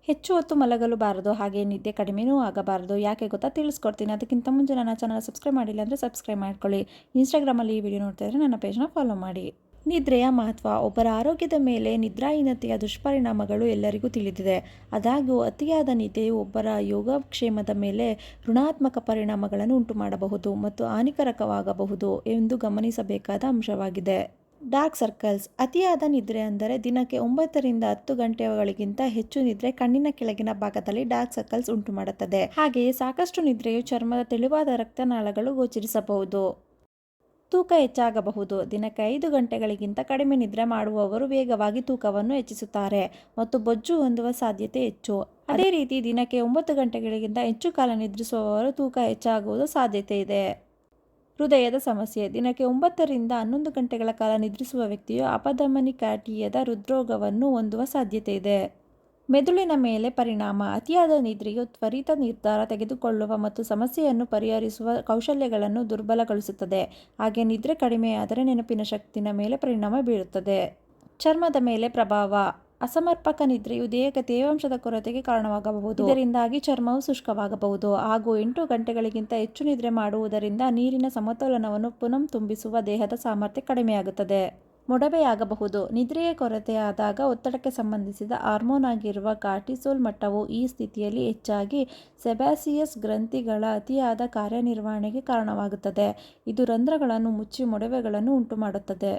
ಹೆಚ್ಚು ಹೊತ್ತು ಮಲಗಲು ಬಾರದು, ಹಾಗೆ ನಿದ್ದೆ ಕಡಿಮೆನೂ ಆಗಬಾರದು. ಯಾಕೆ ಗೊತ್ತಾ? ತಿಳಿಸ್ಕೊಡ್ತೀನಿ. ಅದಕ್ಕಿಂತ ಮುಂಚೆ ನನ್ನ ಚಾನಲ್ ಸಬ್ಸ್ಕ್ರೈಬ್ ಮಾಡಿಲ್ಲ ಅಂದರೆ ಸಬ್ಸ್ಕ್ರೈಬ್ ಮಾಡ್ಕೊಳ್ಳಿ. ಇನ್ಸ್ಟಾಗ್ರಾಮಲ್ಲಿ ಈ ವಿಡಿಯೋ ನೋಡ್ತಾ ಇದ್ದರೆ ನನ್ನ ಪೇಜ್ನ ಫಾಲೋ ಮಾಡಿ. ನಿದ್ರೆಯ ಮಹತ್ವ. ಒಬ್ಬರ ಆರೋಗ್ಯದ ಮೇಲೆ ನಿದ್ರಾಹೀನತೆಯ ದುಷ್ಪರಿಣಾಮಗಳು ಎಲ್ಲರಿಗೂ ತಿಳಿದಿದೆ. ಆದಾಗ್ಯೂ ಅತಿಯಾದ ನಿದ್ದೆಯು ಒಬ್ಬರ ಯೋಗಕ್ಷೇಮದ ಮೇಲೆ ಋಣಾತ್ಮಕ ಪರಿಣಾಮಗಳನ್ನು ಉಂಟುಮಾಡಬಹುದು ಮತ್ತು ಹಾನಿಕರವಾಗಬಹುದು ಎಂದು ಗಮನಿಸಬೇಕಾದ ಅಂಶವಾಗಿದೆ. Dark circles. ಅತಿಯಾದ ನಿದ್ರೆ ಅಂದರೆ ದಿನಕ್ಕೆ 9 ರಿಂದ 10 ಗಂಟೆಗಳಿಗಿಂತ ಹೆಚ್ಚು ನಿದ್ರೆ ಕಣ್ಣಿನ ಕೆಳಗಿನ ಭಾಗದಲ್ಲಿ ಡಾರ್ಕ್ ಸರ್ಕಲ್ಸ್ ಉಂಟುಮಾಡುತ್ತದೆ. ಹಾಗೆಯೇ ಸಾಕಷ್ಟು ನಿದ್ರೆಯು ಚರ್ಮದ ತೆಳುವಾದ ರಕ್ತನಾಳಗಳು ಗೋಚರಿಸಬಹುದು. ತೂಕ ಹೆಚ್ಚಾಗಬಹುದು. ದಿನಕ್ಕೆ 5 ಗಂಟೆಗಳಿಗಿಂತ ಕಡಿಮೆ ನಿದ್ರೆ ಮಾಡುವವರು ವೇಗವಾಗಿ ತೂಕವನ್ನು ಹೆಚ್ಚಿಸುತ್ತಾರೆ ಮತ್ತು ಬೊಜ್ಜು ಹೊಂದುವ ಸಾಧ್ಯತೆ ಹೆಚ್ಚು. ಅದೇ ರೀತಿ ದಿನಕ್ಕೆ 9 ಗಂಟೆಗಳಿಗಿಂತ ಹೆಚ್ಚು ಕಾಲ ನಿದ್ರಿಸುವವರು ತೂಕ ಹೆಚ್ಚಾಗುವ ಸಾಧ್ಯತೆ ಇದೆ. ಹೃದಯದ ಸಮಸ್ಯೆ. ದಿನಕ್ಕೆ 9 ರಿಂದ 11 ಗಂಟೆಗಳ ಕಾಲ ನಿದ್ರಿಸುವ ವ್ಯಕ್ತಿಯು ಅಪಧಮನಿಕಾಠಿಣ್ಯದ ಹೃದ್ರೋಗವನ್ನು ಹೊಂದುವ ಸಾಧ್ಯತೆ ಇದೆ. ಮೆದುಳಿನ ಮೇಲೆ ಪರಿಣಾಮ. ಅತಿಯಾದ ನಿದ್ರೆಯು ತ್ವರಿತ ನಿರ್ಧಾರ ತೆಗೆದುಕೊಳ್ಳುವ ಮತ್ತು ಸಮಸ್ಯೆಯನ್ನು ಪರಿಹರಿಸುವ ಕೌಶಲ್ಯಗಳನ್ನು ದುರ್ಬಲಗೊಳಿಸುತ್ತದೆ. ಹಾಗೆ ನಿದ್ರೆ ಕಡಿಮೆಯಾದರೆ ನೆನಪಿನ ಶಕ್ತಿಯ ಮೇಲೆ ಪರಿಣಾಮ ಬೀರುತ್ತದೆ. ಚರ್ಮದ ಮೇಲೆ ಪ್ರಭಾವ. ಅಸಮರ್ಪಕ ನಿದ್ರೆಯು ದೇಹಕ್ಕೆ ತೇವಾಂಶದ ಕೊರತೆಗೆ ಕಾರಣವಾಗಬಹುದು. ಇದರಿಂದಾಗಿ ಚರ್ಮವು ಶುಷ್ಕವಾಗಬಹುದು. ಹಾಗೂ 8 ಗಂಟೆಗಳಿಗಿಂತ ಹೆಚ್ಚು ನಿದ್ರೆ ಮಾಡುವುದರಿಂದ ನೀರಿನ ಸಮತೋಲನವನ್ನು ಪುನಃ ತುಂಬಿಸುವ ದೇಹದ ಸಾಮರ್ಥ್ಯ ಕಡಿಮೆಯಾಗುತ್ತದೆ. ಮೊಡವೆಯಾಗಬಹುದು. ನಿದ್ರೆಯ ಕೊರತೆಯಾದಾಗ ಒತ್ತಡಕ್ಕೆ ಸಂಬಂಧಿಸಿದ ಹಾರ್ಮೋನ್ ಆಗಿರುವ ಕಾರ್ಟಿಸೋಲ್ ಮಟ್ಟವು ಈ ಸ್ಥಿತಿಯಲ್ಲಿ ಹೆಚ್ಚಾಗಿ ಸೆಬಾಸಿಯಸ್ ಗ್ರಂಥಿಗಳ ಅತಿಯಾದ ಕಾರ್ಯನಿರ್ವಹಣೆಗೆ ಕಾರಣವಾಗುತ್ತದೆ. ಇದು ರಂಧ್ರಗಳನ್ನು ಮುಚ್ಚಿ ಮೊಡವೆಗಳನ್ನು ಉಂಟುಮಾಡುತ್ತದೆ.